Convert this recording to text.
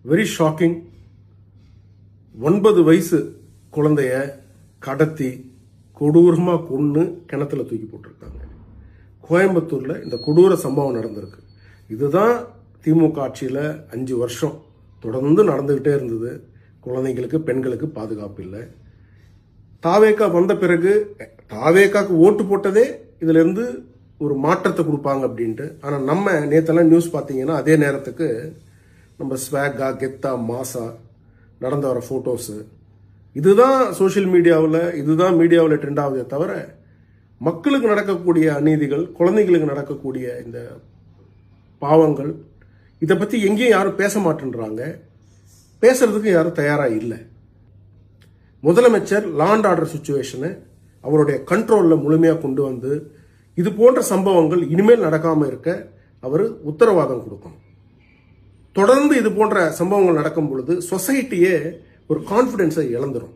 Very shocking. 9 வயசு குழந்தைய கடத்தி கொடூரமாக கொன்று கிணத்துல தூக்கி போட்டிருக்காங்க. கோயம்புத்தூரில் இந்த கொடூர சம்பவம் நடந்திருக்கு. இதுதான் திமுக ஆட்சியில் 5 வருஷம் தொடர்ந்து நடந்துக்கிட்டே இருந்தது. குழந்தைங்களுக்கு பெண்களுக்கு பாதுகாப்பு இல்லை. தாவேக்கா வந்த பிறகு தாவேக்காக்கு ஓட்டு போட்டதே இதிலிருந்து ஒரு மாற்றத்தை கொடுப்பாங்க அப்படின்ட்டு. ஆனால் நம்ம நேற்றெல்லாம் நியூஸ் பார்த்தீங்கன்னா அதே நேரத்துக்கு நம்ம ஸ்வாகா கெத்தா மாசா நடந்து வர ஃபோட்டோஸு இதுதான் சோஷியல் மீடியாவில் இதுதான் மீடியாவில் ட்ரெண்ட் ஆகுதே தவிர மக்களுக்கு நடக்கக்கூடிய அநீதிகள், குழந்தைங்களுக்கு நடக்கக்கூடிய இந்த பாவங்கள் இதை பற்றி எங்கேயும் யாரும் பேச மாட்டேன்றாங்க. பேசுறதுக்கு யாரும் தயாராக இல்லை. முதலமைச்சர் லா அண்ட் ஆர்டர் சுச்சுவேஷனை அவருடைய கண்ட்ரோலில் முழுமையாக கொண்டு வந்து இது போன்ற சம்பவங்கள் இனிமேல் நடக்காமல் இருக்க அவர் உத்தரவாதம் கொடுக்கணும். தொடர்ந்து இது போன்ற சம்பவங்கள் நடக்கும் பொழுது சொசைட்டியே ஒரு கான்ஃபிடென்ஸை இழந்துடும்.